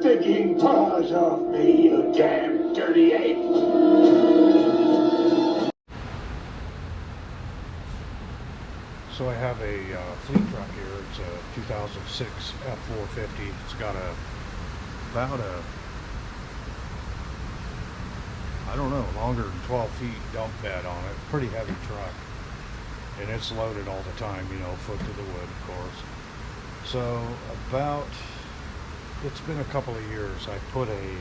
stinking paws off me, you damn dirty ape! So I have a fleet truck here. It's a 2006 F450. It's got about a, I don't know, longer than 12 feet dump bed on it. Pretty heavy truck. And it's loaded all the time, you know, foot to the wood, of course. So it's been a couple of years. I put a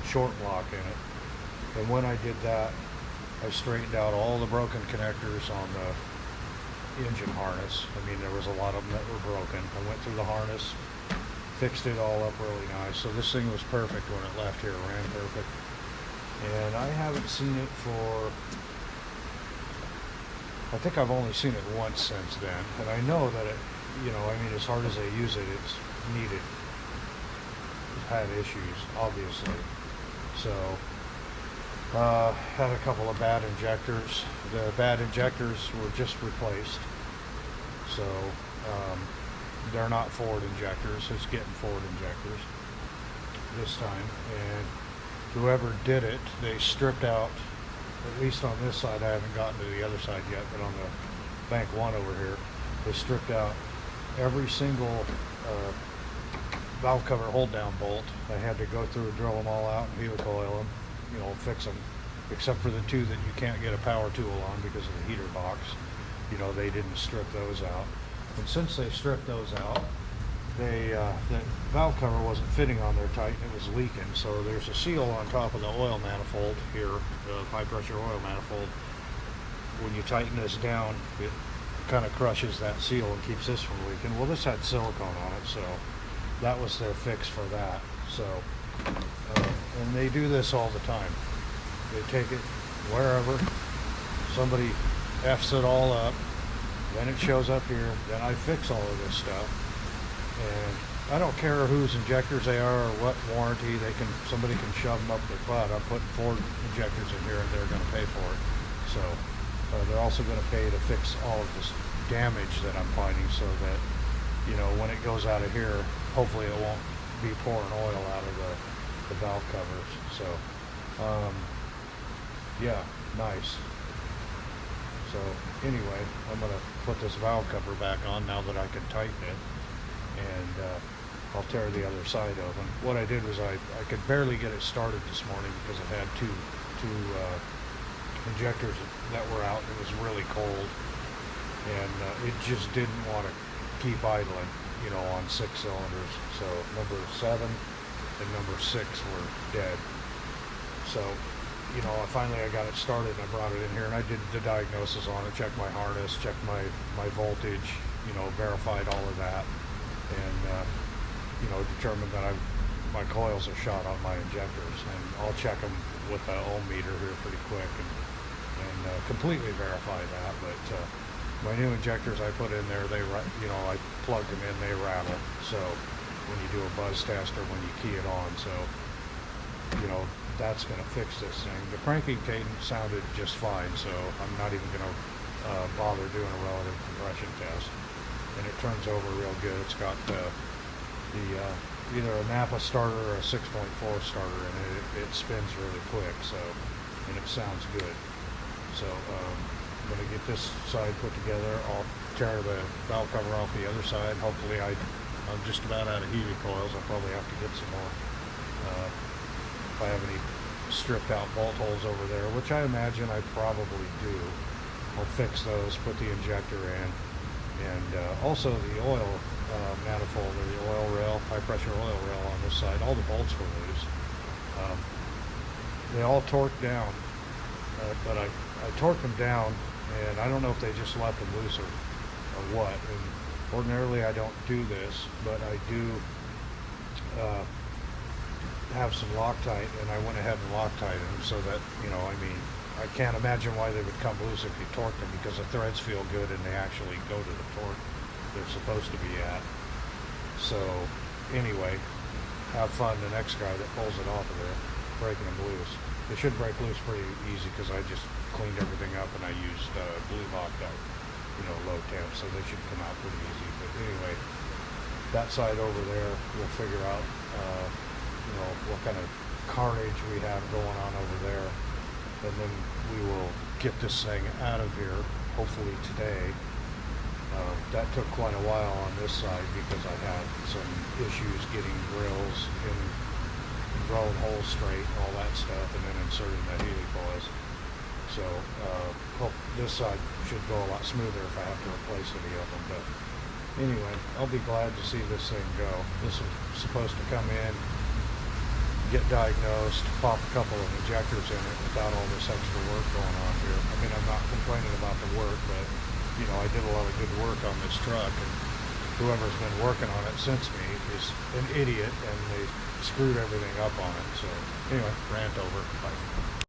short lock in it. And when I did that, I straightened out all the broken connectors on the engine harness. I mean, there was a lot of them that were broken. I went through the harness, fixed it all up really nice. So this thing was perfect when it left here, ran perfect. And I haven't seen it for, I think I've only seen it once since then. And I know that it, you know, I mean, as hard as they use it, it's needed. It's had issues, obviously. So, had a couple of bad injectors. The bad injectors were just replaced. So, they're not Ford injectors. It's getting Ford injectors this time. And whoever did it, they stripped out, at least on this side, I haven't gotten to the other side yet, but on the bank one over here, they stripped out every single valve cover hold down bolt. I had to go through and drill them all out and helical oil them, you know, fix them, except for the two that you can't get a power tool on because of the heater box. You know, they didn't strip those out. And since they stripped those out, the valve cover wasn't fitting on there tight and it was leaking. So there's a seal on top of the oil manifold here, the high pressure oil manifold. When you tighten this down, it kind of crushes that seal and keeps this from leaking. Well, this had silicone on it, so that was their fix for that. So, and they do this all the time. They take it wherever, somebody F's it all up, then it shows up here, then I fix all of this stuff. And I don't care whose injectors they are or what warranty, somebody can shove them up their butt. I'm putting Ford injectors in here and they're going to pay for it. So they're also going to pay to fix all of this damage that I'm finding, so that, you know, when it goes out of here, hopefully it won't be pouring oil out of the valve covers. So yeah, nice. So anyway, I'm going to put this valve cover back on now that I can tighten it, and I'll tear the other side open. What I did was I could barely get it started this morning because it had two injectors that were out. It was really cold, and it just didn't want to keep idling, you know, on 6 cylinders. So number 7 and number 6 were dead. So, you know, finally I got it started and I brought it in here and I did the diagnosis on it, checked my harness, checked my voltage, you know, verified all of that, and you know, determined that my coils are shot on my injectors, and I'll check them with the ohm meter here pretty quick and completely verify that. But my new injectors I put in there, you know, I plugged them in, they rattle. So when you do a buzz test or when you key it on, so, you know, that's going to fix this thing. The cranking cadence sounded just fine, so I'm not even going to bother doing a relative compression test. And it turns over real good. It's got either a Napa starter or a 6.4 starter in it. It spins really quick, so, and it sounds good. So I'm going to get this side put together. I'll tear the valve cover off the other side. Hopefully I'm just about out of heated coils. I'll probably have to get some more if I have any stripped out bolt holes over there, which I imagine I probably do. I'll fix those, put the injector in, and also the oil manifold, or the oil rail, high pressure oil rail on this side. All the bolts were loose. They all torqued down, but I torqued them down, and I don't know if they just left them loose or what. And ordinarily I don't do this, but I do have some Loctite, and I went ahead and Loctited them so that, you know, I mean, I can't imagine why they would come loose if you torque them, because the threads feel good and they actually go to the torque they're supposed to be at. So anyway, have fun the next guy that pulls it off of there, breaking them loose. They should break loose pretty easy because I just cleaned everything up and I used blue Loctite, you know, low temp, so they should come out pretty easy. But anyway, that side over there we'll figure out you know, what kind of carnage we have going on over there. And then we will get this thing out of here, hopefully today. That took quite a while on this side because I had some issues getting drills in drone holes straight and all that stuff, and then inserting the Healy coils. So hope this side should go a lot smoother if I have to replace any of them. But anyway, I'll be glad to see this thing go. This was supposed to come in, get diagnosed, pop a couple of injectors in it without all this extra work going on here. I mean, I'm not complaining about the work, but you know, I did a lot of good work on this truck, and whoever's been working on it since me is an idiot, and they screwed everything up on it. So anyway, rant over. Bye.